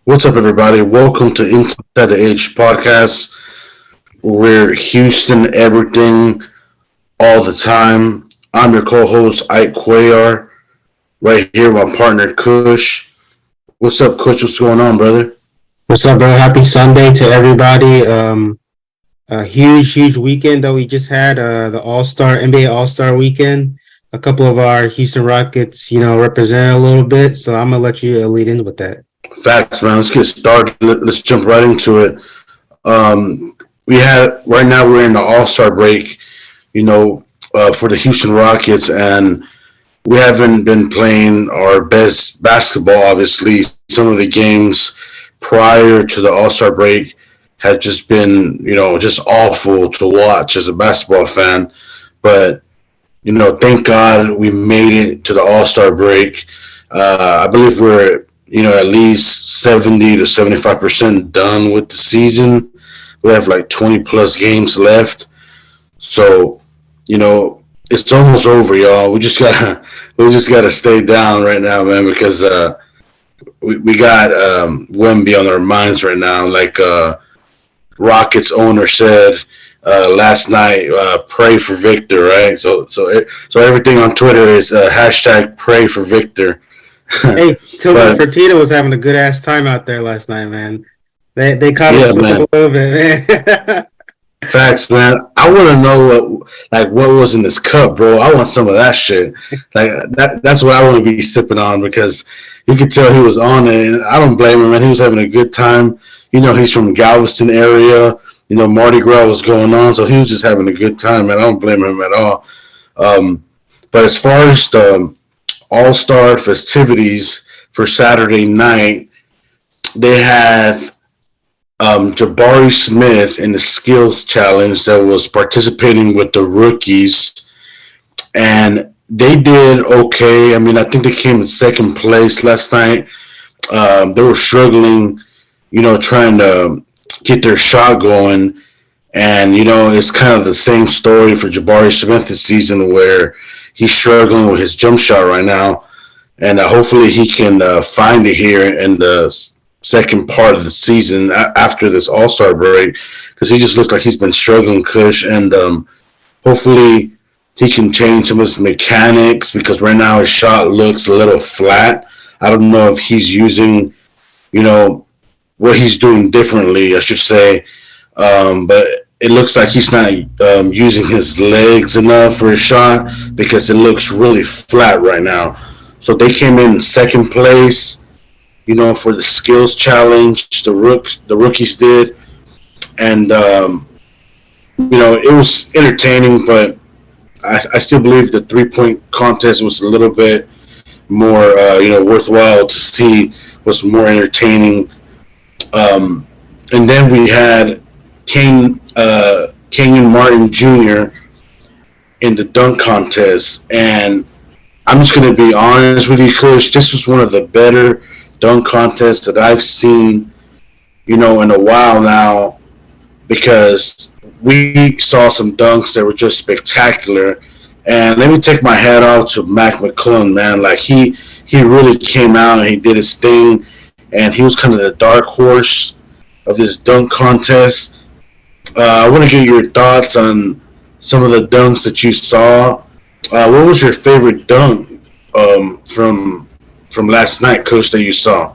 What's up, everybody? Welcome to Inside the Edge podcast. We're Houston everything all the time. I'm your co-host Ike Cuellar, right here with my partner Kush. What's up, Kush? What's going on, brother? What's up, bro? Happy Sunday to everybody. A huge weekend that we just had. The All-Star NBA All-Star weekend. A couple of our Houston Rockets, represented a little bit. So I'm gonna let you lead in with that. Facts, man. Let's get started. Let's jump right into it. We had right now we're in the All-Star break. For the Houston Rockets, and we haven't been playing our best basketball. Obviously, some of the games prior to the All Star break have just been, just awful to watch as a basketball fan. But thank God we made it to the All Star break. I believe we're, at least 70 to 75% done with the season. We have like 20 plus games left, so it's almost over, y'all. We just gotta stay down right now, man, because we got Wemby on our minds right now. Like Rockets owner said last night, pray for Victor, right? So everything on Twitter is hashtag pray for Victor. Hey, Tillman But Fertitta was having a good ass time out there last night, man. They caught him yeah, slipping man, a little bit, man. facts, man. I want to know what was in this cup, bro. I want some of that shit. Like that's what I want to be sipping on because you could tell he was on it, and I don't blame him, man. He was having a good time. He's from Galveston area. Mardi Gras was going on, so he was just having a good time, man. I don't blame him at all. Um, but as far as the All Star festivities for Saturday night, they have Jabari Smith in the skills challenge that was participating with the rookies, and they did okay. I mean, I think they came in second place last night. They were struggling, trying to get their shot going, and it's kind of the same story for Jabari Smith this season, where he's struggling with his jump shot right now, and hopefully he can find it here in the second part of the season after this All Star break, because he just looks like he's been struggling, Kush, and hopefully he can change some of his mechanics because right now his shot looks a little flat. I don't know if he's using, you know, what he's doing differently, I should say, but it looks like he's not using his legs enough for his shot because it looks really flat right now. So they came in second place, for the skills challenge. The rookies did, and it was entertaining, but I still believe the 3 point contest was a little bit more, worthwhile to see. Was more entertaining. And then we had Kenyon Martin Jr. in the dunk contest, and I'm just going to be honest with you, Kush. This was one of the better dunk contests that I've seen, in a while now, because we saw some dunks that were just spectacular. And let me take my hat off to Mac McCullers, man. Like he really came out and he did his thing, and he was kind of the dark horse of this dunk contest. I want to get your thoughts on some of the dunks that you saw. What was your favorite dunk from last night, Coach, that you saw?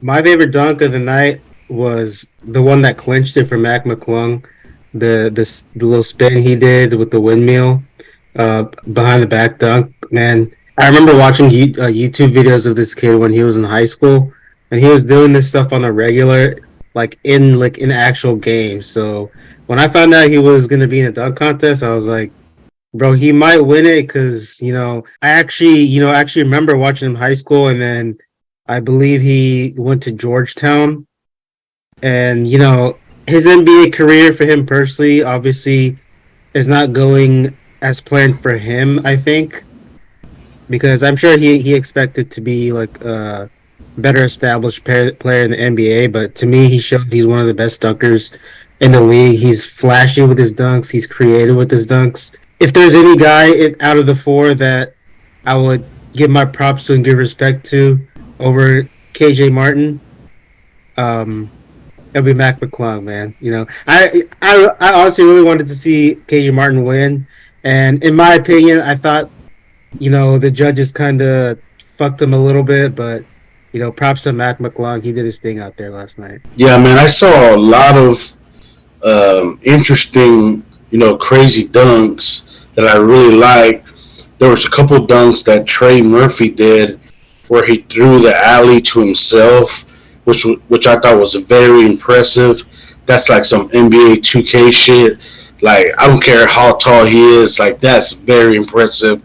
My favorite dunk of the night was the one that clinched it for Mac McClung. The little spin he did with the windmill behind the back dunk. Man, I remember watching YouTube videos of this kid when he was in high school, and he was doing this stuff on the regular, like in actual games. So when I found out he was gonna be in a dunk contest, I was like, bro, he might win it because I actually remember watching him in high school, and then I believe he went to Georgetown, and his NBA career for him personally, obviously, is not going as planned for him. I think because I'm sure he expected to be like a better established player in the NBA, but to me, he showed he's one of the best dunkers in the league. He's flashy with his dunks. He's creative with his dunks. If there's any guy out of the four that I would give my props to and give respect to over KJ Martin, it'll be Mac McClung, man. I honestly really wanted to see KJ Martin win, and in my opinion, I thought the judges kind of fucked him a little bit, but props to Mac McClung. He did his thing out there last night. Yeah, man, I saw a lot of interesting, crazy dunks that I really like. There was a couple dunks that Trey Murphy did where he threw the alley to himself, which I thought was very impressive. That's like some NBA 2K shit. Like I don't care how tall he is, like that's very impressive.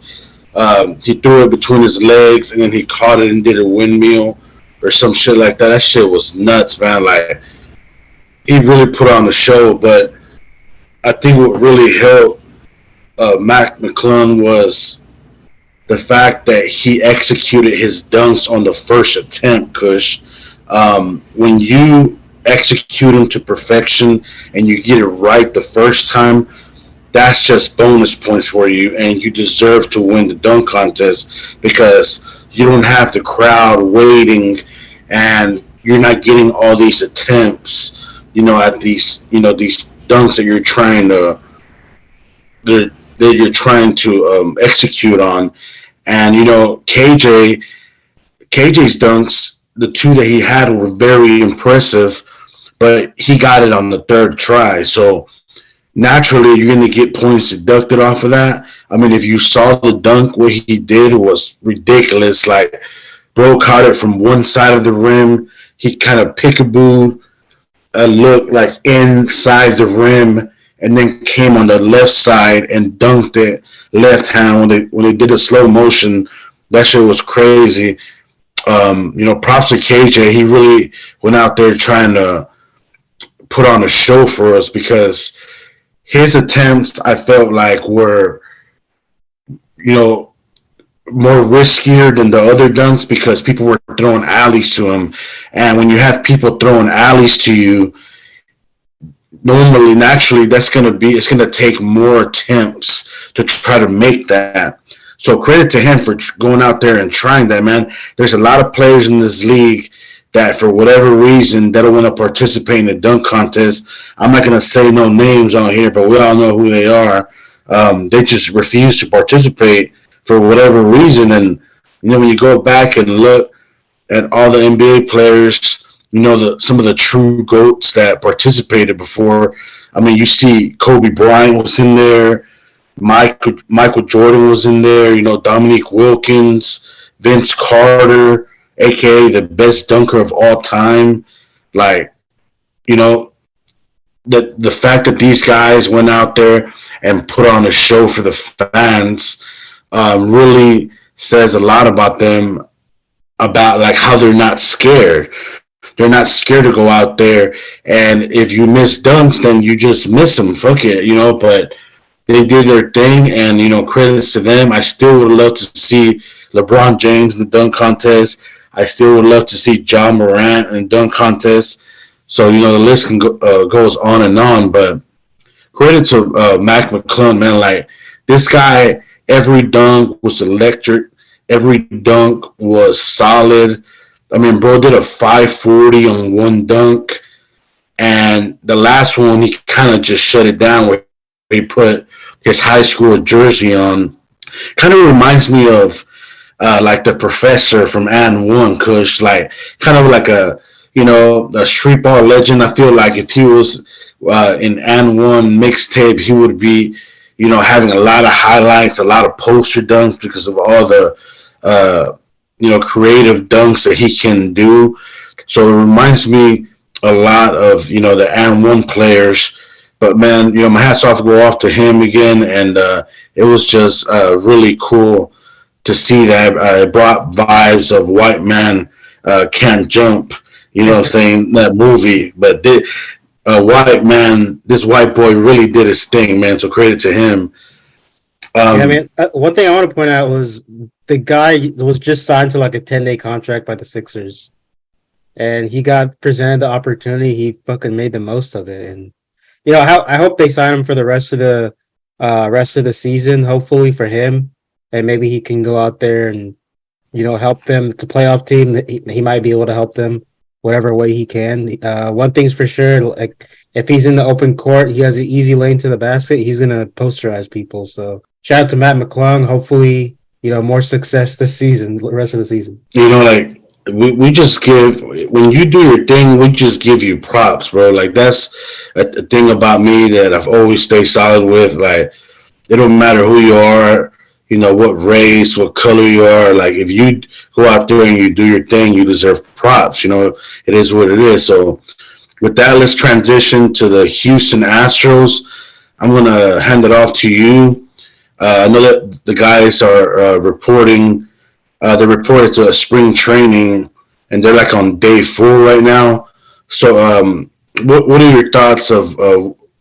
He threw it between his legs and then he caught it and did a windmill or some shit like that. That shit was nuts, man. Like he really put on the show. But I think what really helped Mac McClung was the fact that he executed his dunks on the first attempt, Kush. When you execute them to perfection and you get it right the first time, that's just bonus points for you, and you deserve to win the dunk contest because you don't have the crowd waiting, and you're not getting all these attempts, at these dunks that you're trying to that you're trying to execute on. And KJ's dunks, the two that he had were very impressive, but he got it on the third try. So naturally, you're going to get points deducted off of that. I mean, if you saw the dunk, what he did was ridiculous. Like, bro caught it from one side of the rim. He kind of peekabooed, looked like inside the rim, and then came on the left side and dunked it left hand when they did a slow motion. That shit was crazy. Props to KJ. He really went out there trying to put on a show for us because his attempts I felt like were, more riskier than the other dunks because people were throwing alleys to him. And when you have people throwing alleys to you, naturally, it's going to take more attempts to try to make that. So credit to him for going out there and trying that, man. There's a lot of players in this league that for whatever reason they don't want to participate in the dunk contest. I'm not going to say no names on here, but we all know who they are. They just refuse to participate for whatever reason. And when you go back and look at all the NBA players, some of the true GOATs that participated before. I mean, you see Kobe Bryant was in there, Michael Jordan was in there, Dominique Wilkins, Vince Carter, aka the best dunker of all time. Like, the fact that these guys went out there and put on a show for the fans really says a lot about them, about like how they're not scared. They're not scared to go out there, and if you miss dunks, then you just miss them. Fuck it, but they did their thing, and credits to them. I still would love to see LeBron James in the dunk contest. I still would love to see John Morant in the dunk contest. So the list goes on and on. But credit to Mac McClung, man. Like this guy, every dunk was electric. Every dunk was solid. I mean, bro did a 540 on one dunk, and the last one he kind of just shut it down where he put his high school jersey on. Kind of reminds me of like the professor from And One, Kush, like kind of like a street ball legend. I feel like if he was in And One mixtape, he would be having a lot of highlights, a lot of poster dunks because of all the creative dunks that he can do. So it reminds me a lot of the And One players. But man, my hats off go off to him again, and it was just really cool to see that. It brought vibes of White Man Can't Jump. You know what I'm saying? That movie, but White Man, this white boy really did his thing, man. So credit to him. Yeah, man. One thing I want to point out was the guy was just signed to like a 10-day contract by the Sixers, and he got presented the opportunity. He fucking made the most of it, and I hope they sign him for the rest of the season. Hopefully for him, and maybe he can go out there and help them. It's a playoff team. He might be able to help them whatever way he can. One thing's for sure, like if he's in the open court, he has an easy lane to the basket. He's gonna posterize people. So shout out to Matt McClung. Hopefully, more success this season, the rest of the season. Like we just give when you do your thing, we just give you props, bro. Like that's a thing about me that I've always stayed solid with. Like it don't matter who you are, what race, what color you are. Like if you go out there and you do your thing, you deserve props. It is what it is. So with that, let's transition to the Houston Astros. I'm gonna hand it off to you. I know that the guys are reporting. They reported to a spring training, and they're like on day 4 right now. So, what are your thoughts of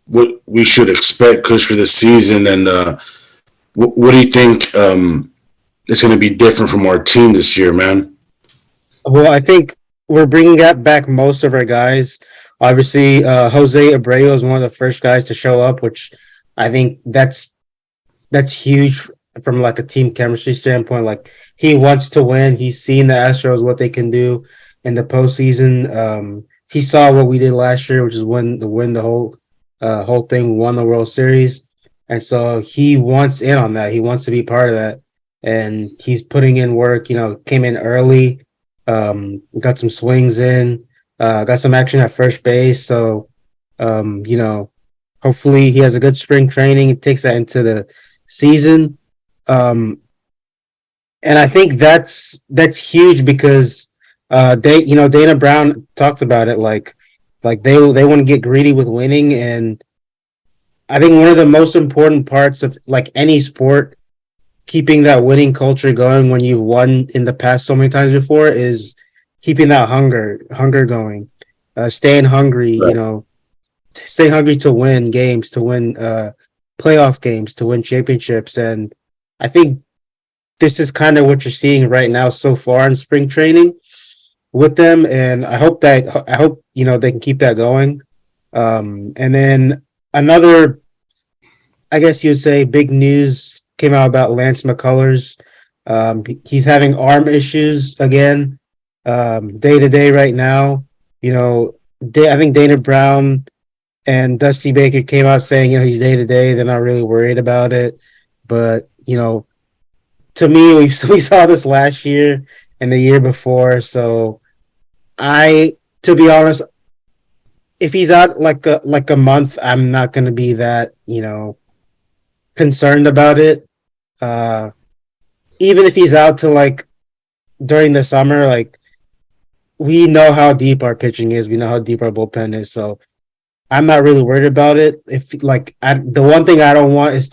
what we should expect, Kush, for this season, and what do you think is going to be different from our team this year, man? Well, I think we're bringing back most of our guys. Obviously, Jose Abreu is one of the first guys to show up, which I think that's huge from like a team chemistry standpoint. Like he wants to win. He's seen the Astros what they can do in the postseason. He saw what we did last year, which is win the whole thing, won the World Series, and so he wants in on that. He wants to be part of that, and he's putting in work. Came in early, got some swings in, got some action at first base. So, hopefully he has a good spring training and takes that into the season. And I think that's huge because Dana Brown talked about it like they want to get greedy with winning, and I think one of the most important parts of like any sport, keeping that winning culture going when you've won in the past so many times before, is keeping that hunger going, staying hungry, Right. stay hungry to win games, to win playoff games, to win championships. And I think this is kind of what you're seeing right now so far in spring training with them. And I hope they can keep that going. And then another, I guess you'd say, big news came out about Lance McCullers. He's having arm issues again, day to day right now. I think Dana Brown and Dusty Baker came out saying, he's day to day. They're not really worried about it. But, to me, we saw this last year and the year before. So to be honest, if he's out like a month, I'm not going to be that, concerned about it. Even if he's out to like during the summer, like we know how deep our pitching is. We know how deep our bullpen is. So I'm not really worried about it. If the one thing I don't want is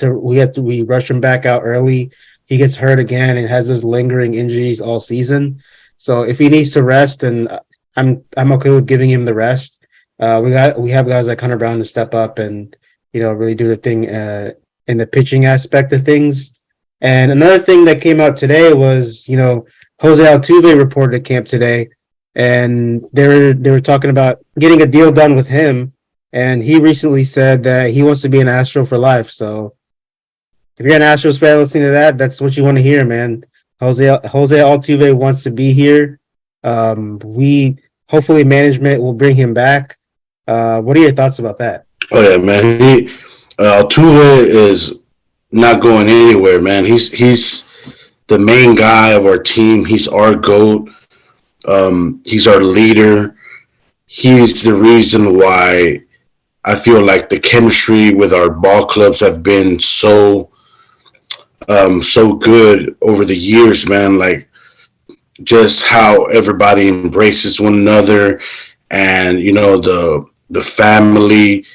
we rush him back out early. He gets hurt again and has those lingering injuries all season. So if he needs to rest, then I'm okay with giving him the rest. We have guys like Hunter Brown to step up and really do the thing in the pitching aspect of things. And another thing that came out today was Jose Altuve reported at camp today, and they were talking about getting a deal done with him. And he recently said that he wants to be an Astro for life. So if you're an Astros fan listening to that, that's what you want to hear, man. Jose Altuve wants to be here. We hopefully management will bring him back. What are your thoughts about that? Oh yeah, man. Altuve is not going anywhere, man. He's the main guy of our team. He's our GOAT. He's our leader. He's the reason why I feel like the chemistry with our ball clubs have been so good over the years, man. Like just how everybody embraces one another, and the family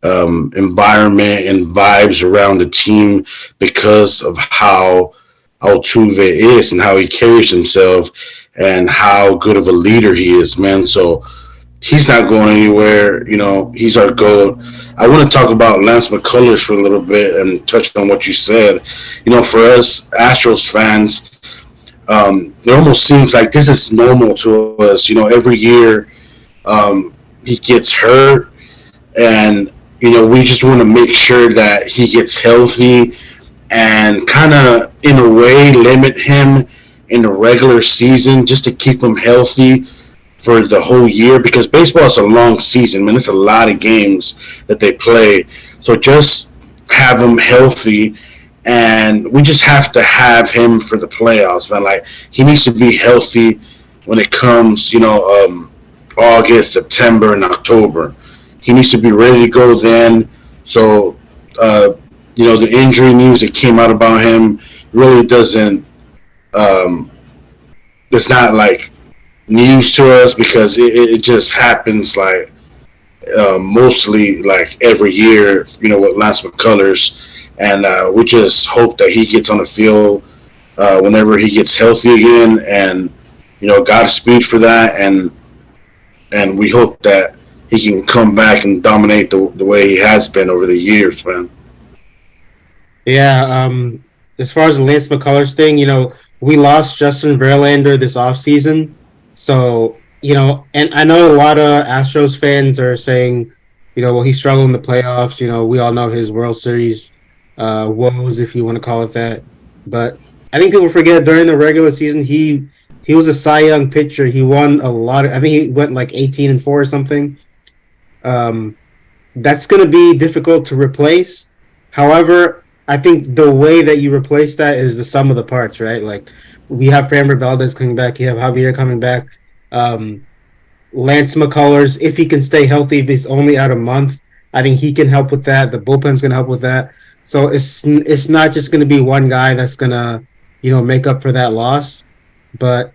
environment and vibes around the team because of how Altuve is and how he carries himself and how good of a leader he is, man. So he's not going anywhere. He's our GOAT. I want to talk about Lance McCullers for a little bit and touch on what you said. For us Astros fans, it almost seems like this is normal to us. Every year he gets hurt, and we just want to make sure that he gets healthy and kind of in a way limit him in the regular season just to keep him healthy for the whole year because baseball is a long season, man. It's a lot of games that they play. So just have him healthy, and we just have to have him for the playoffs, man. Like he needs to be healthy when it comes, August, September, and October. He needs to be ready to go then. So, uh, the injury news that came out about him really doesn't. Um, it's not like news to us because it just happens like mostly like every year, with Lance McCullers, and we just hope that he gets on the field whenever he gets healthy again, and Godspeed for that, and we hope that he can come back and dominate the way he has been over the years, man. Yeah, as far as the Lance McCullers thing, we lost Justin Verlander this offseason. So, and I know a lot of Astros fans are saying, well, he struggled in the playoffs. We all know his World Series woes, if you want to call it that. But I think people forget during the regular season, he was a Cy Young pitcher. He won a lot. I think he went like 18-4 or something. Um, that's going to be difficult to replace. However, I think the way that you replace that is the sum of the parts, right? Like we have Framber Valdez coming back, you have Javier coming back, um, Lance McCullers, if he can stay healthy, if he's only out a month, I think he can help with that. The bullpen's going to help with that. So it's not just going to be one guy that's going to make up for that loss. But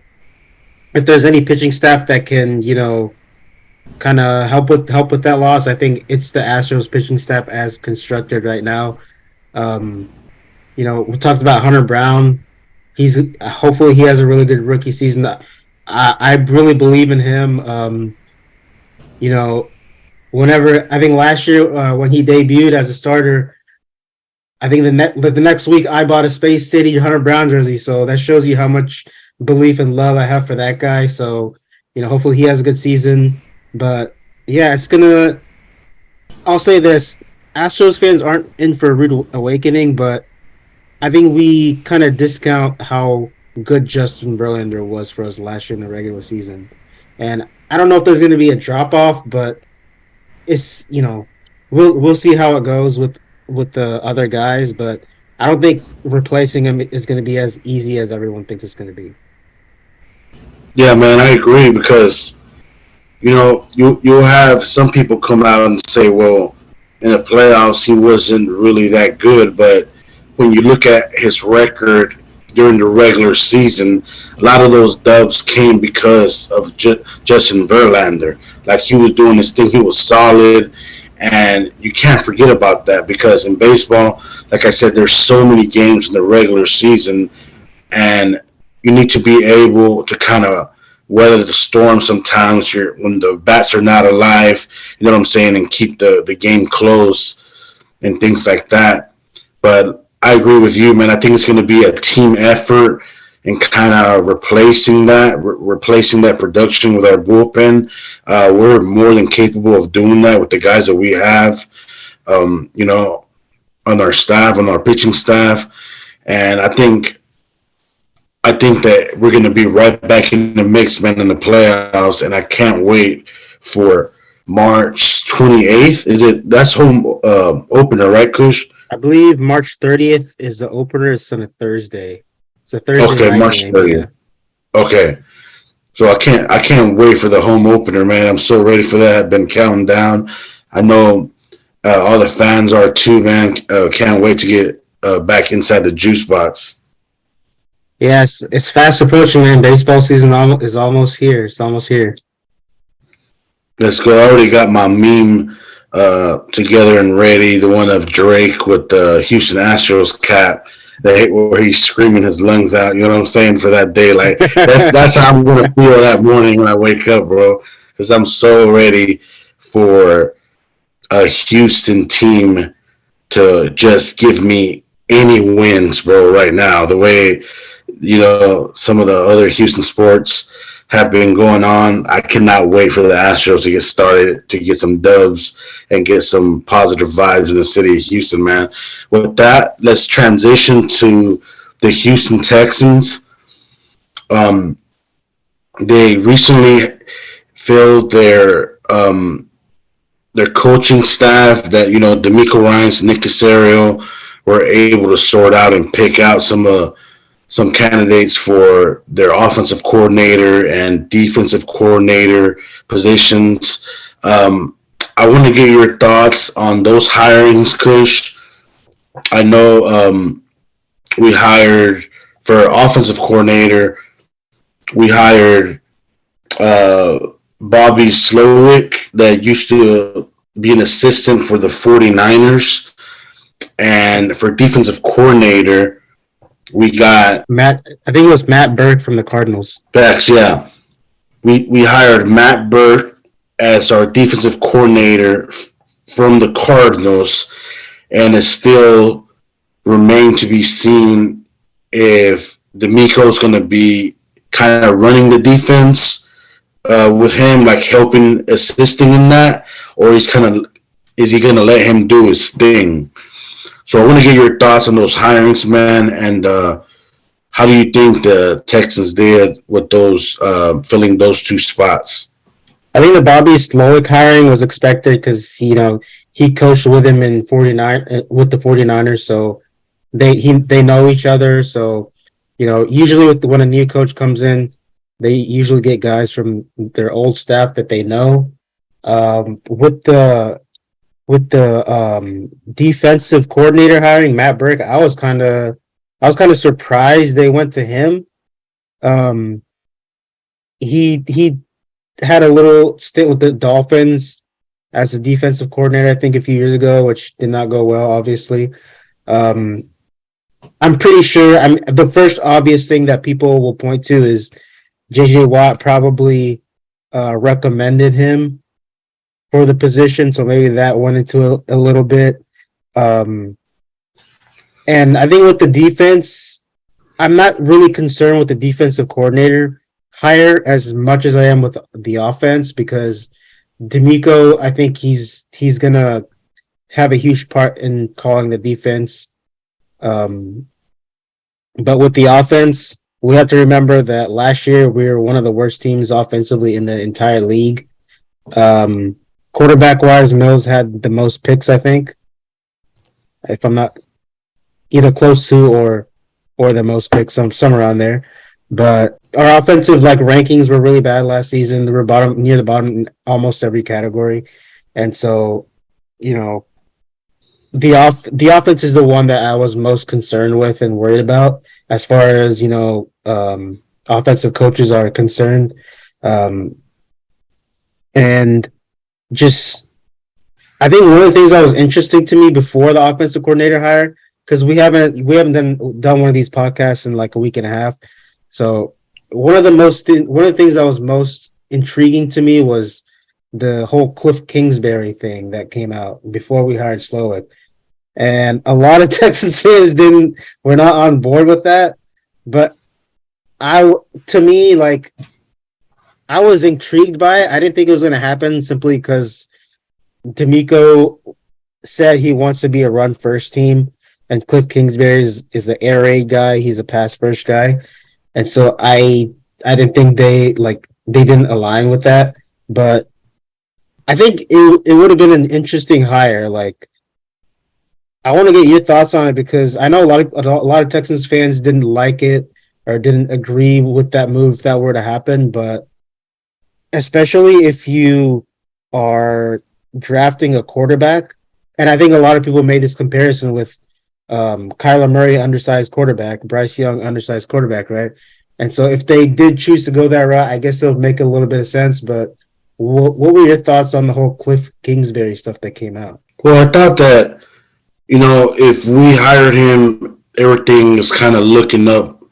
if there's any pitching staff that can kind of help with that loss, I think it's the Astros pitching staff as constructed right now. Um, we talked about Hunter Brown. He's hopefully he has a really good rookie season. I really believe in him. You know, whenever I think last year when he debuted as a starter, I think the next week I bought a Space City Hunter Brown jersey. So that shows you how much belief and love I have for that guy. So hopefully he has a good season. But yeah, it's gonna. I'll say this: Astros fans aren't in for a rude awakening, but I think we kind of discount how good Justin Verlander was for us last year in the regular season. And I don't know if there's going to be a drop off, but it's we'll see how it goes with the other guys. But I don't think replacing him is going to be as easy as everyone thinks it's going to be. Yeah, man, I agree because you'll have some people come out and say, well, in the playoffs he wasn't really that good, but when you look at his record during the regular season, a lot of those dubs came because of Justin Verlander. Like he was doing his thing, he was solid, and you can't forget about that because in baseball, like I said, there's so many games in the regular season, and you need to be able to kind of weather the storm sometimes when the bats are not alive, you know what I'm saying, and keep the game close and things like that. But I agree with you, man. I think it's going to be a team effort and kind of replacing that production with our bullpen. We're more than capable of doing that with the guys that we have, on our staff, on our pitching staff. And I think that we're going to be right back in the mix, man, in the playoffs, and I can't wait for March 28th. That's home opener, right, Kush? I believe March 30th is the opener. It's on a Thursday. It's a Thursday Okay, night March game. 30th. Yeah. Okay, so I can't wait for the home opener, man. I'm so ready for that. I've been counting down. I know all the fans are too, man. Can't wait to get back inside the juice box. Yes, it's fast approaching, man. Baseball season is almost here. It's almost here. Let's go. I already got my meme together and ready. The one of Drake with the Houston Astros cap, where he's screaming his lungs out. You know what I'm saying for that day. Like that's how I'm gonna feel that morning when I wake up, bro. Because I'm so ready for a Houston team to just give me any wins, bro. Right now, the way some of the other Houston sports have been going on. I cannot wait for the Astros to get started, to get some dubs and get some positive vibes in the city of Houston, man. With that, let's transition to the Houston Texans. They recently filled their coaching staff that D'Amico Ryans, Nick Casario were able to sort out and pick out some candidates for their offensive coordinator and defensive coordinator positions. I want to get your thoughts on those hirings, Kush. I know we hired for offensive coordinator. We hired uh, Bobby Slowick that used to be an assistant for the 49ers. And for defensive coordinator, we got Matt. I think it was Matt Burke from the Cardinals. Bex, yeah. We hired Matt Burke as our defensive coordinator from the Cardinals, and it still remained to be seen if D'Amico's going to be kind of running the defense with him, like helping, assisting in that, or is he going to let him do his thing? So I want to get your thoughts on those hirings, man, and how do you think the Texans did with those filling those two spots? I think the Bobby Slowick hiring was expected because he coached with him in 49 with the 49ers, so they know each other. So usually when a new coach comes in, they usually get guys from their old staff that they know. With the defensive coordinator hiring Matt Burke, I was kind of surprised they went to him. Um, he had a little stint with the Dolphins as a defensive coordinator, I think, a few years ago, which did not go well, obviously. Um, I'm pretty sure. The first obvious thing that people will point to is JJ Watt probably recommended him for the position, so maybe that went into a little bit. Um, and I think with the defense, I'm not really concerned with the defensive coordinator hire as much as I am with the offense because D'Amico, I think he's gonna have a huge part in calling the defense. Um, but with the offense, we have to remember that last year we were one of the worst teams offensively in the entire league. Um, Quarterback wise, Mills had the most picks, I think, if I'm not either close to or the most picks, some around there. But our offensive rankings were really bad last season. They were near the bottom in almost every category, and so you know the offense is the one that I was most concerned with and worried about as far as offensive coaches are concerned, um, and just I think one of the things that was interesting to me before the offensive coordinator hire, because we haven't done one of these podcasts in like a week and a half. So one of the things that was most intriguing to me was the whole Cliff Kingsbury thing that came out before we hired Slowick, and a lot of Texans fans were not on board with that. But to me, I was intrigued by it. I didn't think it was going to happen simply because D'Amico said he wants to be a run first team, and Cliff Kingsbury is an air raid guy. He's a pass first guy, and so I didn't think they didn't align with that. But I think it would have been an interesting hire. I want to get your thoughts on it because I know a lot of Texans fans didn't like it or didn't agree with that move if that were to happen. But especially if you are drafting a quarterback, and I think a lot of people made this comparison with Kyler Murray, undersized quarterback, Bryce Young, undersized quarterback, right? And so if they did choose to go that route, I guess it would make a little bit of sense. But what were your thoughts on the whole Cliff Kingsbury stuff that came out? Well, I thought that, if we hired him, everything was kind of looking up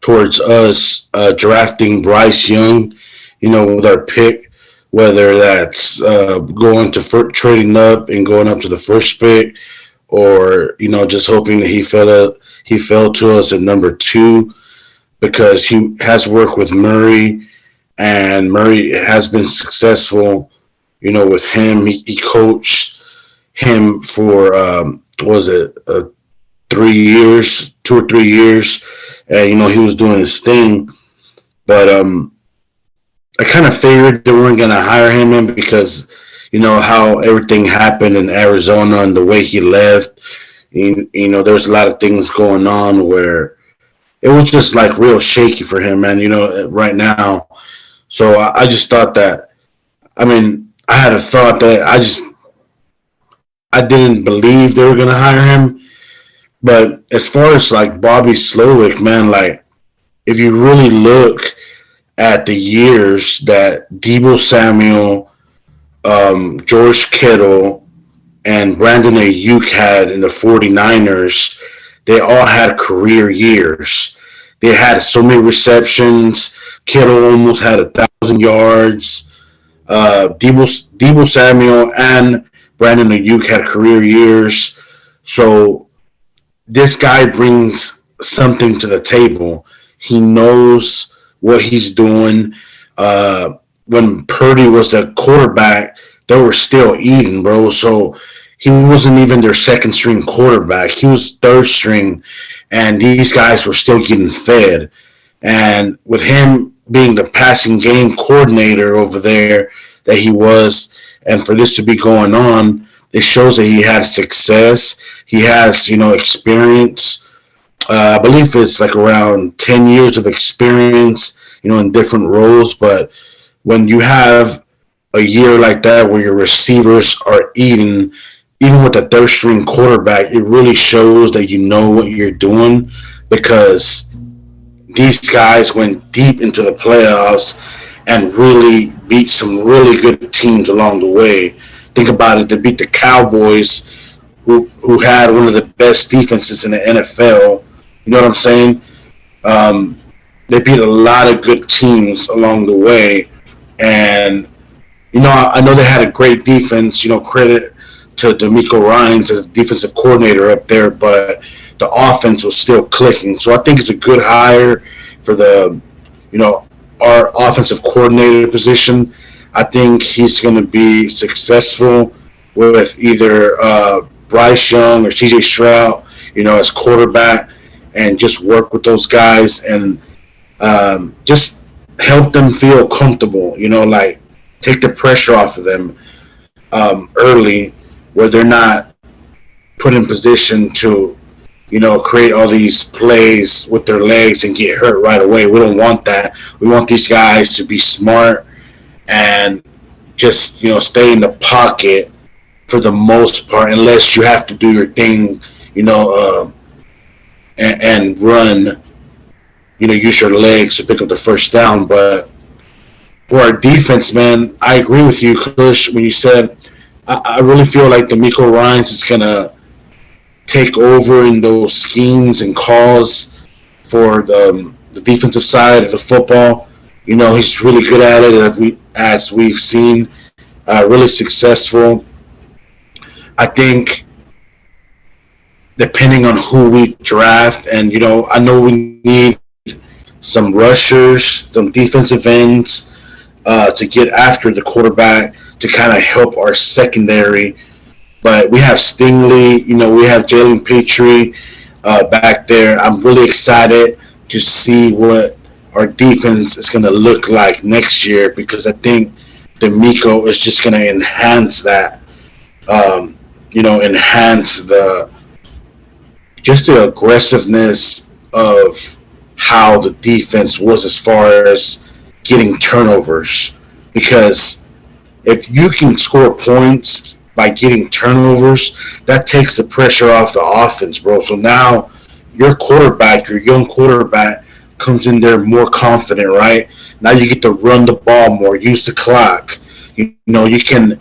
towards us drafting Bryce Young, with our pick, whether that's going to trading up and going up to the first pick, or just hoping that he fell to us at number 2 because he has worked with Murray and Murray has been successful. With him, he coached him for was it 3 years, 2 or 3 years, and he was doing his thing. But I kind of figured they weren't gonna hire him in because how everything happened in Arizona and the way he left. There was a lot of things going on where it was just like real shaky for him, man. Right now. So I just thought that. I mean, I had a thought that I didn't believe they were gonna hire him. But as far as like Bobby Slowick, man, like if you really look at the years that Debo Samuel, George Kittle, and Brandon Ayuk had in the 49ers, they all had career years. They had so many receptions. Kittle almost had 1,000 yards. Debo Samuel and Brandon Ayuk had career years. So this guy brings something to the table. He knows what he's doing. When Purdy was the quarterback, they were still eating, bro. So he wasn't even their second string quarterback. He was third string, and these guys were still getting fed. And with him being the passing game coordinator over there that he was, and for this to be going on, it shows that he had success. He has, experience. I believe it's like around 10 years of experience, in different roles. But when you have a year like that where your receivers are eating, even with a third string quarterback, it really shows that you know what you're doing because these guys went deep into the playoffs and really beat some really good teams along the way. Think about it, they beat the Cowboys, who had one of the best defenses in the NFL. You know what I'm saying? Um, they beat a lot of good teams along the way, and I know they had a great defense. Credit to D'Amico Ryans as a defensive coordinator up there, but the offense was still clicking. So I think it's a good hire for you know, our offensive coordinator position. I think he's going to be successful with either Bryce Young or CJ Stroud, as quarterback, and just work with those guys and just help them feel comfortable. Like take the pressure off of them early, where they're not put in position to create all these plays with their legs and get hurt right away. We don't want that. We want these guys to be smart and just stay in the pocket for the most part, unless you have to do your thing, and run. Use your legs to pick up the first down. But for our defense, man, I agree with you, Kush, when you said I really feel like D'Amico Ryans is gonna take over in those schemes and calls for the defensive side of the football. He's really good at it, as we've seen, really successful. I think depending on who we draft, and I know we need some rushers, some defensive ends to get after the quarterback to kind of help our secondary. But we have Stingley, we have Jalen Petrie back there. I'm really excited to see what our defense is going to look like next year because I think D'Amico is just going to enhance that, enhance the aggressiveness of how the defense was as far as getting turnovers. Because if you can score points by getting turnovers, that takes the pressure off the offense, bro. So now your young quarterback, comes in there more confident, right? Now you get to run the ball more, use the clock. You can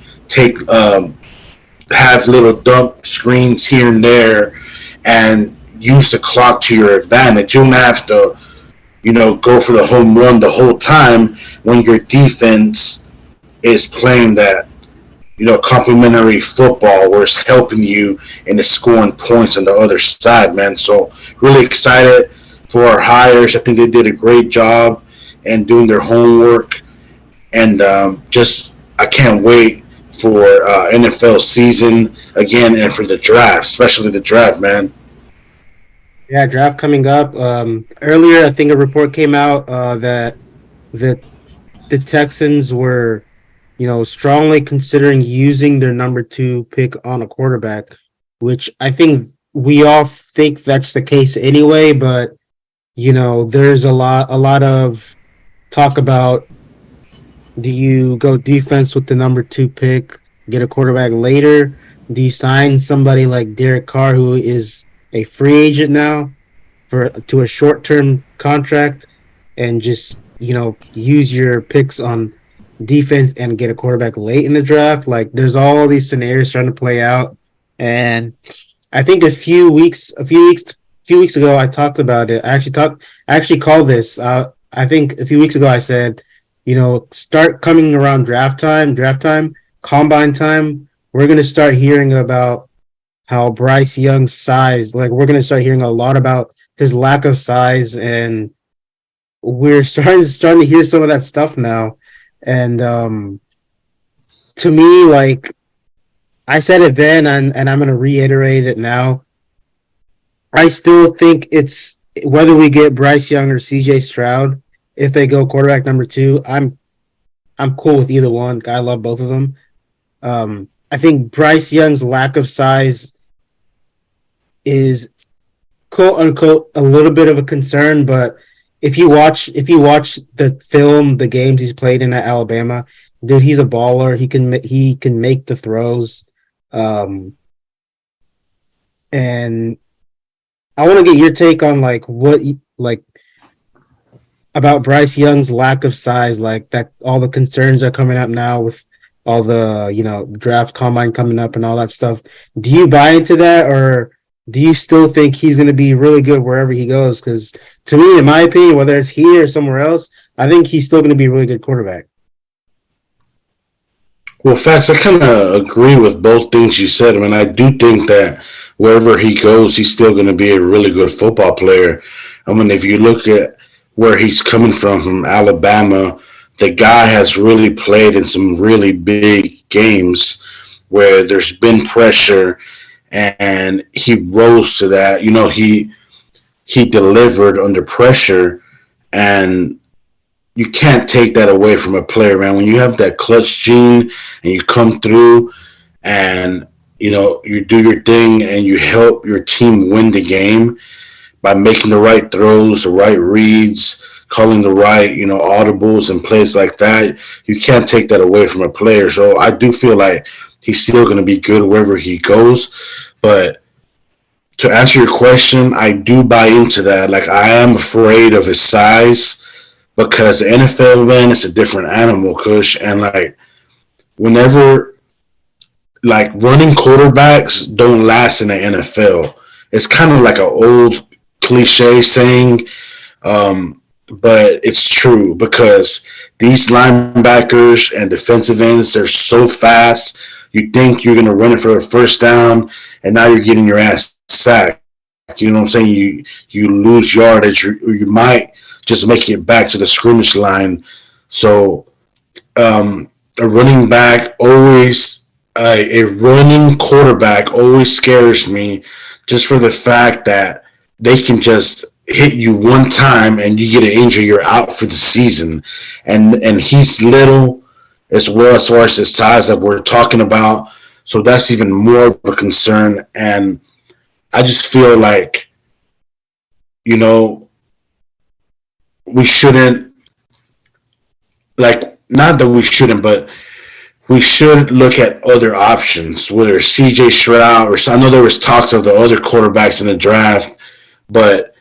have little dump screens here and there and use the clock to your advantage. You don't have to, go for the home run the whole time when your defense is playing that, complimentary football where it's helping you in the scoring points on the other side, man. So really excited for our hires. I think they did a great job and doing their homework. And I can't wait for NFL season again and for the draft, especially the draft, man. Yeah, draft coming up. Earlier, I think a report came out that the Texans were, strongly considering using their number two pick on a quarterback, which I think we all think that's the case anyway. But there's a lot of talk about, do you go defense with the number two pick, get a quarterback later? Do you sign somebody like Derek Carr, who is a free agent now, to a short term contract, and just use your picks on defense and get a quarterback late in the draft? Like, there's all these scenarios trying to play out, and I think a few weeks ago I talked about it. I actually called this. I think a few weeks ago I said, start coming around draft time, combine time. We're gonna start hearing about how Bryce Young's size. Like, we're gonna start hearing a lot about his lack of size, and we're starting to hear some of that stuff now. And to me, like, I said it then, and I'm gonna reiterate it now. I still think it's whether we get Bryce Young or CJ Stroud. If they go quarterback number two, I'm cool with either one. I love both of them. I think Bryce Young's lack of size is quote unquote a little bit of a concern, but if you watch the film, the games he's played in at Alabama, dude, he's a baller. He can make the throws, um, and I want to get your take on like about Bryce Young's lack of size, like that all the concerns are coming up now with all the draft combine coming up and all that stuff. Do you buy into that, or do you still think he's going to be really good wherever he goes? Because to me, in my opinion, whether it's here or somewhere else, I think he's still going to be a really good quarterback. Well, facts. I kind of agree with both things you said. I mean, I do think that wherever he goes, he's still going to be a really good football player. I mean, if you look at where he's coming from Alabama, the guy has really played in some really big games where there's been pressure, and he rose to that. He delivered under pressure, and you can't take that away from a player, man. When you have that clutch gene and you come through and you do your thing and you help your team win the game by making the right throws, the right reads, calling the right, audibles and plays like that, you can't take that away from a player. So I do feel like he's still going to be good wherever he goes. But to answer your question, I do buy into that. Like, I am afraid of his size because the NFL, man, it's a different animal, Kush. And like, whenever, like, running quarterbacks don't last in the NFL. It's kind of like an old cliche saying, but it's true because these linebackers and defensive ends, they're so fast. You think you're going to run it for a first down, and now you're getting your ass sacked. You know what I'm saying? You lose yardage. You might just make it back to the scrimmage line. So a running back always, a running quarterback always scares me, just for the fact that they can just hit you one time and you get an injury, you're out for the season. And he's little as well as far as his size that we're talking about. So that's even more of a concern. And I just feel like, we shouldn't, like, not that we shouldn't, but we should look at other options, whether it's CJ Stroud or I know there was talks of the other quarterbacks in the draft, but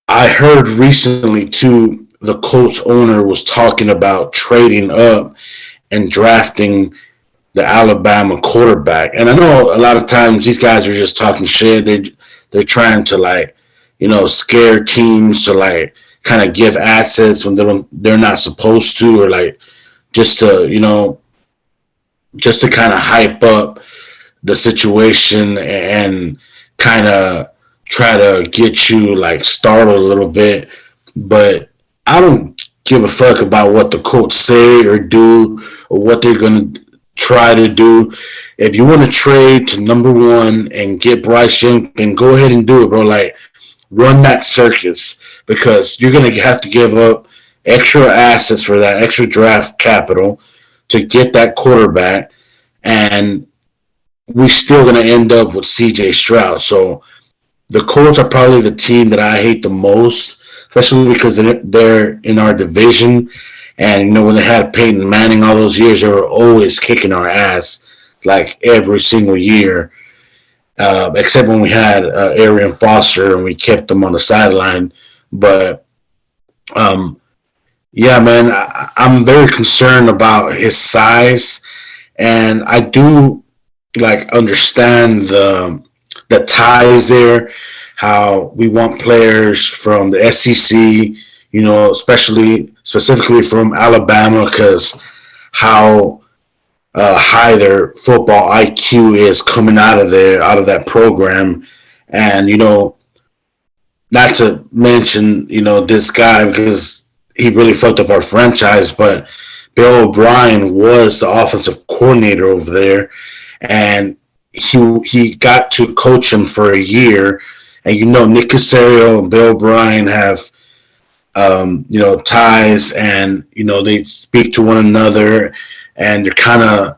I heard recently too the Colts owner was talking about trading up and drafting the Alabama quarterback. And I know a lot of times these guys are just talking shit. They're trying to, like, scare teams to, like, kind of give assets when they're not supposed to, or like just to kind of hype up the situation and kind of try to get you, like, startled a little bit. But I don't give a fuck about what the Colts say or do or what they're going to try to do. If you want to trade to number one and get Bryce Young, then go ahead and do it, bro. Like, run that circus, because you're going to have to give up extra assets for that extra draft capital to get that quarterback, and we still going to end up with C.J. Stroud. So the Colts are probably the team that I hate the most, especially because they're in our division. And, when they had Peyton Manning all those years, they were always kicking our ass, like every single year, except when we had Arian Foster and we kept them on the sideline. But, um, yeah, man, I'm very concerned about his size. And I do understand the ties there, how we want players from the SEC, especially specifically from Alabama, because how high their football IQ is coming out of there, out of that program, and not to mention this guy because he really fucked up our franchise, but Bill O'Brien was the offensive coordinator over there, and he got to coach him for a year. And Nick Casario and Bill O'Brien have ties, and they speak to one another, and they're kind of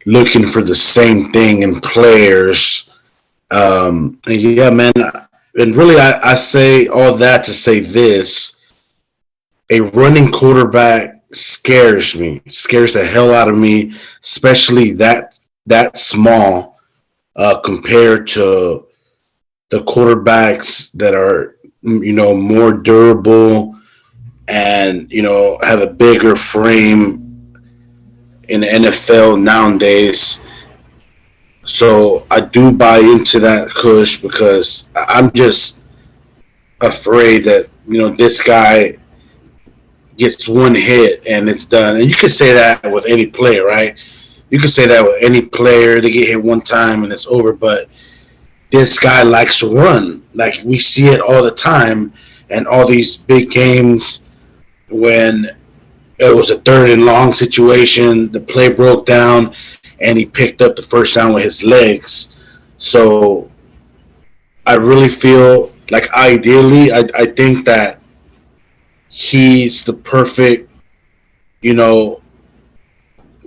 looking for the same thing in players. And yeah, man, and really, I say all that to say this: a running quarterback scares the hell out of me, especially that small compared to the quarterbacks that are more durable and have a bigger frame in the NFL nowadays. So I do buy into that, Kush, because I'm just afraid that this guy gets one hit and it's done. And you can say that with any player, right? You can say that with any player. They get hit one time and it's over. But this guy likes to run. Like, we see it all the time. And all these big games when it was a third and long situation, the play broke down, and he picked up the first down with his legs. So I really feel like ideally, I think that he's the perfect, you know,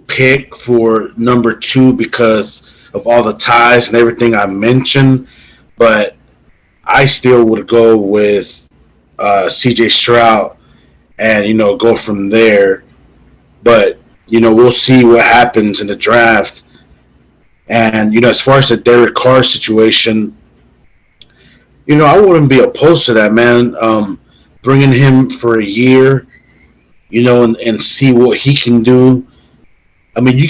pick for number two because of all the ties and everything I mentioned. But I still would go with CJ Stroud and, go from there. But, we'll see what happens in the draft. And, as far as the Derek Carr situation, I wouldn't be opposed to that, man. Bringing him for a year, and see what he can do. I mean, you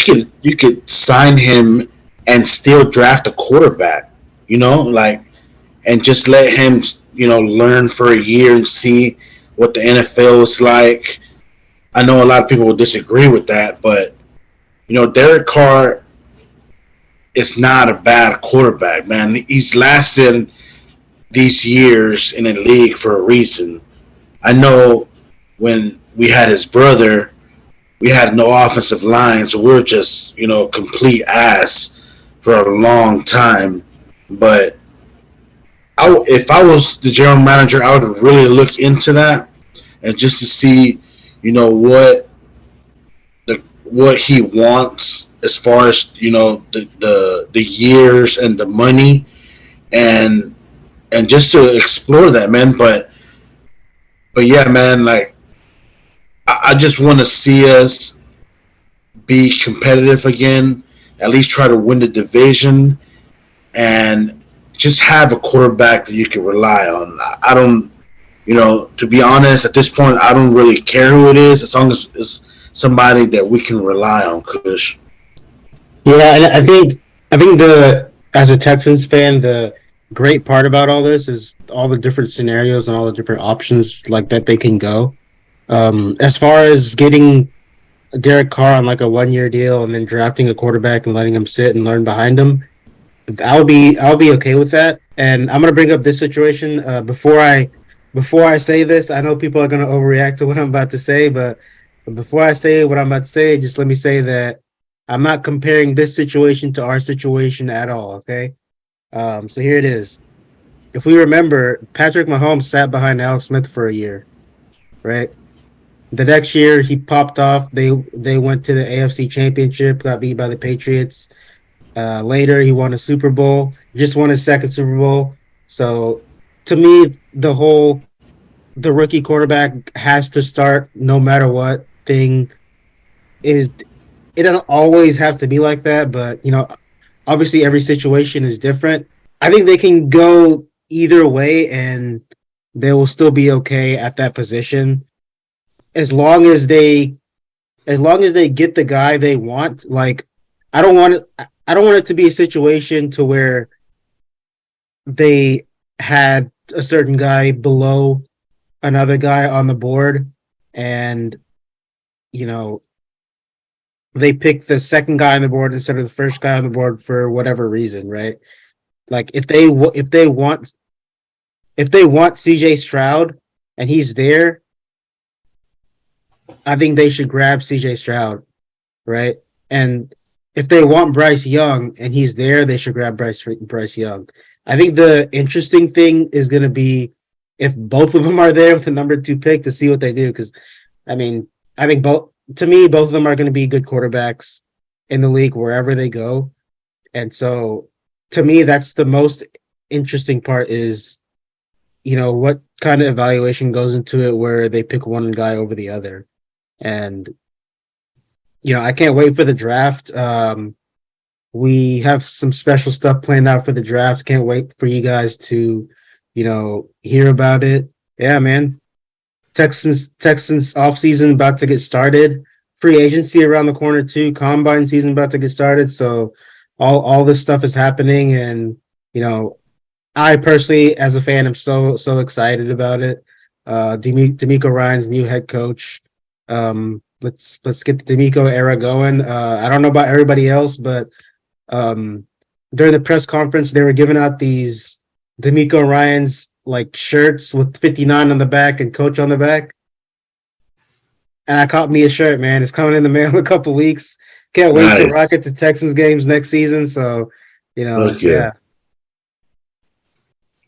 could sign him and still draft a quarterback, and just let him, learn for a year and see what the NFL is like. I know a lot of people will disagree with that, but Derek Carr is not a bad quarterback, man. He's lasted these years in the league for a reason. I know when we had his brother, we had no offensive line, so we were just, complete ass for a long time. But if I was the general manager, I would really look into that and just to see, what he wants as far as the years and the money, and just to explore that, man. But yeah, man, like I just want to see us be competitive again, at least try to win the division, and just have a quarterback that you can rely on. I don't, to be honest, at this point, I don't really care who it is as long as it's somebody that we can rely on, Kush. Yeah, and I think the as a Texans fan, the great part about all this is all the different scenarios and all the different options like that they can go. As far as getting Derek Carr on like a 1 year deal and then drafting a quarterback and letting him sit and learn behind him, I'll be okay with that. And I'm gonna bring up this situation before I say this. I know people are gonna overreact to what I'm about to say, but before I say what I'm about to say, just let me say that I'm not comparing this situation to our situation at all. Okay. So here it is. If we remember, Patrick Mahomes sat behind Alex Smith for a year, right? The next year he popped off. They went to the AFC Championship, got beat by the Patriots. Later he won a Super Bowl, just won his second Super Bowl. So to me, the rookie quarterback has to start no matter what thing is. It doesn't always have to be like that, but obviously every situation is different. I think they can go either way and they will still be okay at that position as long as they get the guy they want. Like I don't want it to be a situation to where they had a certain guy below another guy on the board and you know they pick the second guy on the board instead of the first guy on the board for whatever reason, right? Like if they want CJ Stroud and he's there, I think they should grab CJ Stroud, right? And if they want Bryce Young and he's there, they should grab Bryce Young. I think the interesting thing is going to be if both of them are there with the number 2 pick to see what they do. Because I mean, I think both of them are going to be good quarterbacks in the league wherever they go. And so, to me, that's the most interesting part is what kind of evaluation goes into it where they pick one guy over the other. And I can't wait for the draft. We have some special stuff planned out for the draft. Can't wait for you guys to, hear about it. Yeah, man. Texans off season about to get started. Free agency around the corner too. Combine season about to get started. So all this stuff is happening, and I personally, as a fan, am so excited about it. D'Amico Ryan's new head coach. Let's get the D'Amico era going. I don't know about everybody else, but during the press conference, they were giving out these D'Amico Ryan's like shirts with 59 on the back and coach on the back. And I caught me a shirt, man. It's coming in the mail in a couple weeks. Can't wait to rock Nice. it to Texans games next season. So, Okay. yeah.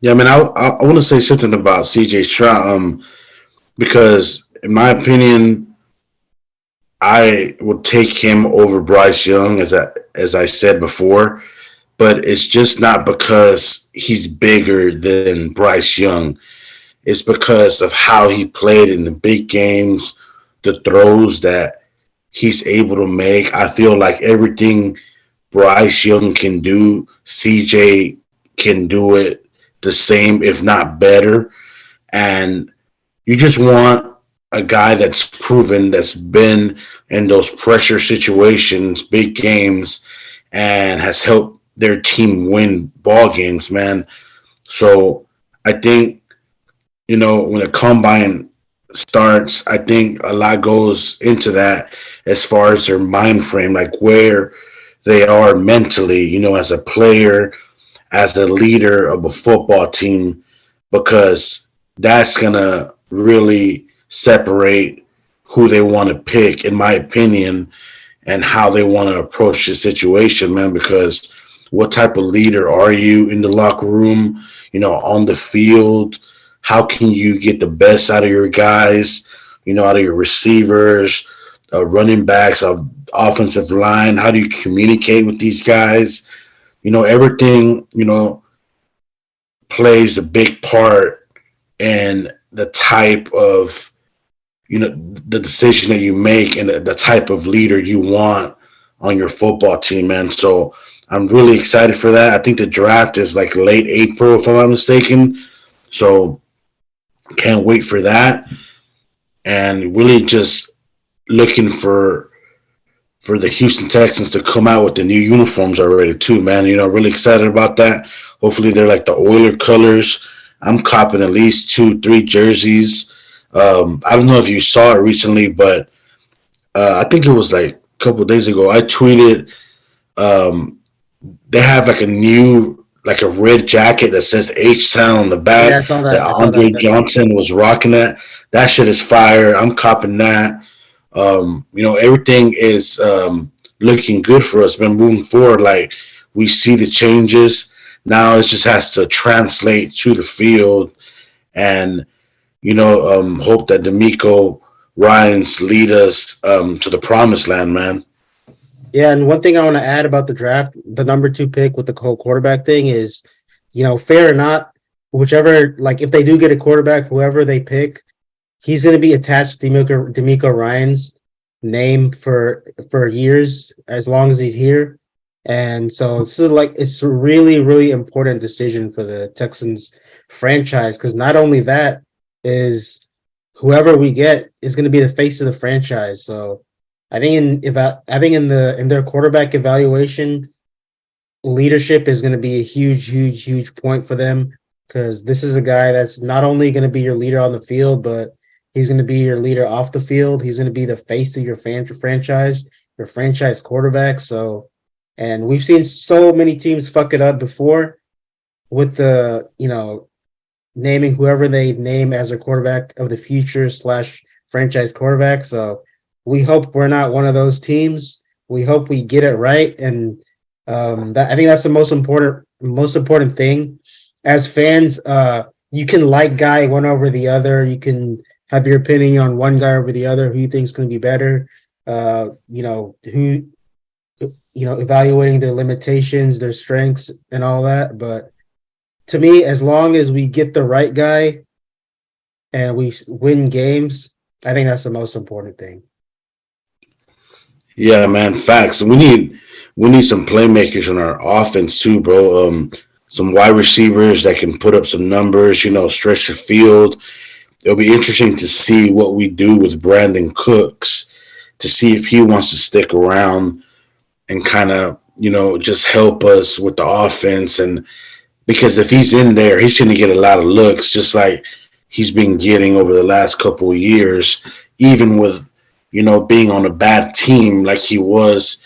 Yeah, I mean, I want to say something about CJ Stroud, because in my opinion, I would take him over Bryce Young, as I said before, but it's just not because he's bigger than Bryce Young. It's because of how he played in the big games, the throws that he's able to make. I feel like everything Bryce Young can do, CJ can do it the same, if not better. And you just want a guy that's proven, that's been in those pressure situations, big games, and has helped their team win ball games, man. So I think, when a combine starts, I think a lot goes into that as far as their mind frame, like where they are mentally, as a player, as a leader of a football team, because that's going to really separate who they want to pick, in my opinion, and how they want to approach the situation, man. Because what type of leader are you in the locker room, on the field? How can you get the best out of your guys, out of your receivers, running backs, of offensive line? How do you communicate with these guys? Everything, plays a big part in the type of, the decision that you make and the type of leader you want on your football team, man. So I'm really excited for that. I think the draft is like late April, if I'm not mistaken. So can't wait for that. And really just looking for the Houston Texans to come out with the new uniforms already too, man. Really excited about that. Hopefully they're like the Oiler colors. I'm copping at least 2, 3 jerseys. I don't know if you saw it recently, but I think it was like a couple of days ago. I tweeted, um, they have like a new, like a red jacket that says H Town on the Yeah, I back saw that that. I saw Andre that. That's Johnson was rocking that. That shit is fire. I'm copping that. Everything is looking good for us. Been moving forward. Like we see the changes. Now it just has to translate to the field, and hope that D'Amico Ryans lead us to the promised land, man. Yeah, and one thing I want to add about the draft, the number 2 pick with the whole quarterback thing is, fair or not, whichever, like if they do get a quarterback, whoever they pick, he's going to be attached to D'Amico Ryan's name for years as long as he's here. And so it's a really, really important decision for the Texans franchise because not only that is whoever we get is going to be the face of the franchise. So I think in their quarterback evaluation, leadership is going to be a huge, huge, huge point for them because this is a guy that's not only going to be your leader on the field, but he's going to be your leader off the field. He's going to be the face of your franchise, your franchise quarterback. So, and we've seen so many teams fuck it up before with the, naming whoever they name as their quarterback of the future / franchise quarterback. So we hope we're not one of those teams. We hope we get it right, and I think that's the most important thing. As fans, you can like guy one over the other. You can have your opinion on one guy over the other who you think is going to be better. Evaluating their limitations, their strengths, and all that. But to me, as long as we get the right guy and we win games, I think that's the most important thing. Yeah, man, facts. We need some playmakers on our offense too, bro. Some wide receivers that can put up some numbers, stretch the field. It'll be interesting to see what we do with Brandon Cooks to see if he wants to stick around and kind of, just help us with the offense. And because if he's in there, he's going to get a lot of looks, just like he's been getting over the last couple of years, even with, being on a bad team like he was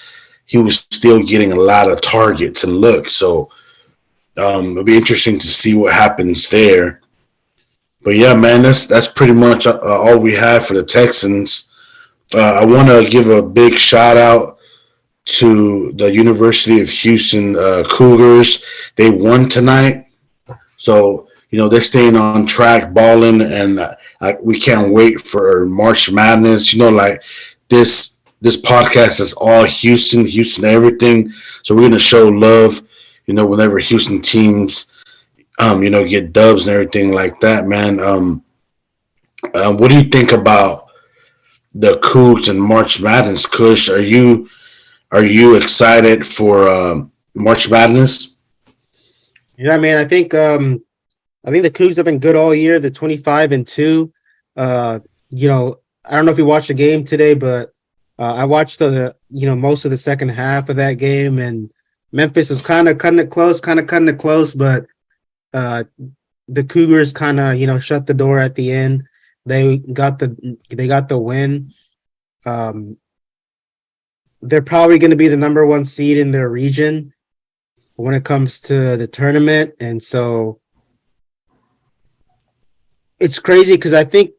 still getting a lot of targets and looks. So it'll be interesting to see what happens there. But yeah, man, that's pretty much all we have for the Texans. I want to give a big shout out to the University of Houston Cougars. They won tonight, so they're staying on track, balling, and we can't wait for March Madness. Like this podcast is all Houston everything. So we're gonna show love, whenever Houston teams, get dubs and everything like that, man. What do you think about the Cougs and March Madness? Kush, are you excited for March Madness? Yeah, man. I think the Cougs have been good all year. The 25-2. I don't know if you watched the game today, but I watched the most of the second half of that game, and Memphis was kind of cutting it close, but the Cougars kind of shut the door at the end. They got the win. Um, they're probably going to be the number 1 seed in their region when it comes to the tournament, and so it's crazy because I think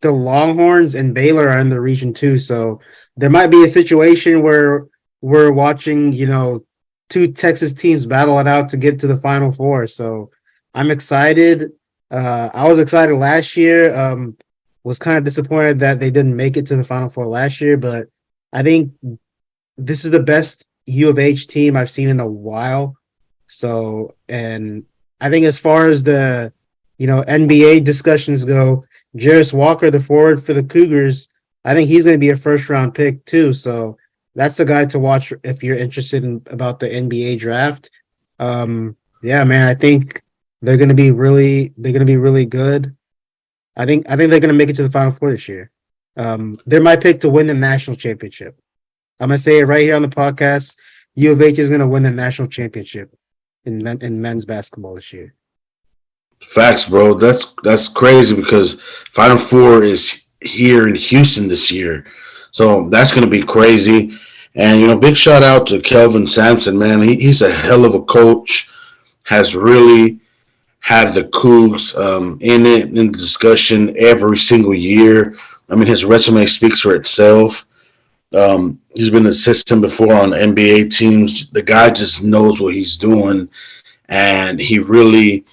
the Longhorns and Baylor are in the region too. So there might be a situation where we're watching, 2 Texas teams battle it out to get to the Final Four. So I'm excited. I was excited last year. Was kind of disappointed that they didn't make it to the Final Four last year, but I think this is the best U of H team I've seen in a while. So, and I think as far as the NBA discussions go, Jarris Walker, the forward for the Cougars, I think he's going to be a first-round pick too. So that's the guy to watch if you're interested in about the NBA draft. Yeah, man, I think they're going to be really good. I think they're going to make it to the Final Four this year. They're my pick to win the national championship. I'm going to say it right here on the podcast. U of H is going to win the national championship in men's basketball this year. Facts, bro. That's crazy because Final Four is here in Houston this year, so that's gonna be crazy. And big shout out to Kelvin Sampson, man. He's a hell of a coach. Has really had the Cougs in the discussion every single year. I mean, his resume speaks for itself. He's been an assistant before on NBA teams. The guy just knows what he's doing, and he really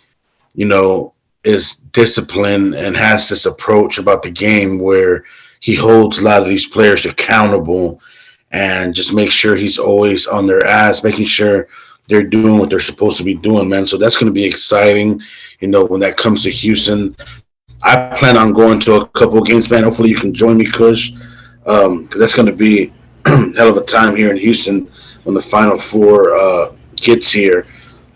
is disciplined and has this approach about the game where he holds a lot of these players accountable and just make sure he's always on their ass, making sure they're doing what they're supposed to be doing, man. So that's going to be exciting, when that comes to Houston. I plan on going to a couple of games, man. Hopefully you can join me, Kush, because that's going to be hell of a time here in Houston when the Final Four gets here.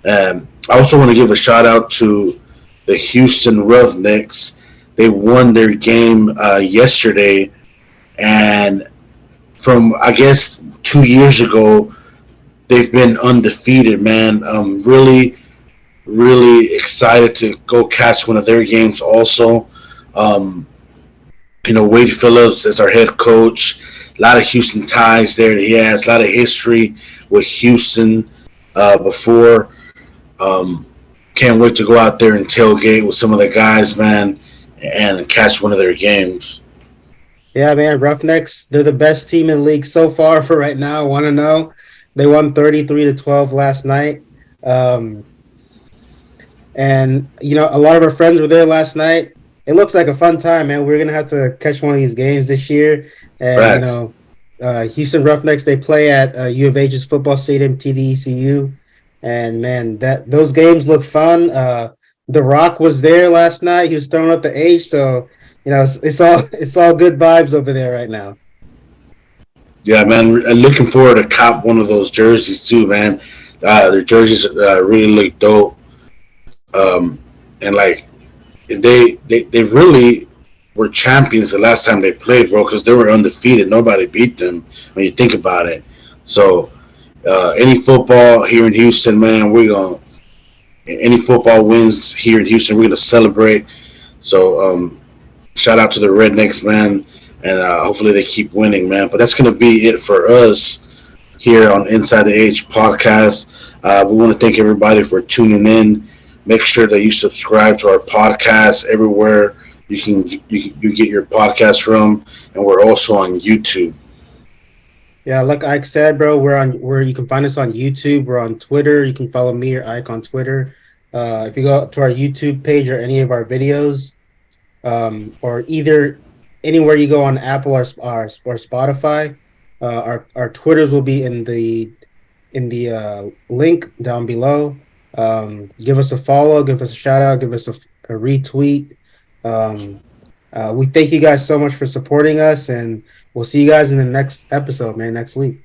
I also want to give a shout out to the Houston Roughnecks. They won their game yesterday, and from I guess 2 years ago, they've been undefeated. Man, I'm really excited to go catch one of their games. Also, um, Wade Phillips as our head coach. A lot of Houston ties there that he has. A lot of history with Houston before. Um, can't wait to go out there and tailgate with some of the guys, man, and catch one of their games. Yeah, man, Roughnecks, they're the best team in the league so far for right now. Want to know? They won 33-12 last night. Um, and a lot of our friends were there last night. It looks like a fun time, man. We're gonna have to catch one of these games this year. And Facts. Houston Roughnecks, they play at U of H's football stadium, TDECU. And man, that those games look fun. The Rock was there last night. He was throwing up the H, so it's all good vibes over there right now. Yeah, man. Looking forward to cop one of those jerseys too, man. Their jerseys really look dope. And like they really were champions the last time they played, bro, because they were undefeated. Nobody beat them when you think about it. So any football here in Houston, man, we're gonna any football wins here in Houston, we're gonna celebrate. So shout out to the Rednecks, man, and hopefully they keep winning, man. But that's gonna be it for us here on Inside the Age podcast. We want to thank everybody for tuning in. Make sure that you subscribe to our podcast everywhere you get your podcast from, and we're also on YouTube. Yeah, like Ike said, bro, where you can find us on YouTube. We're on Twitter. You can follow me or Ike on Twitter. If you go to our YouTube page or any of our videos, or either anywhere you go on Apple or Spotify, our Twitters will be in the link down below. Give us a follow, give us a shout out, give us a retweet. Um, we thank you guys so much for supporting us, and we'll see you guys in the next episode, man, next week.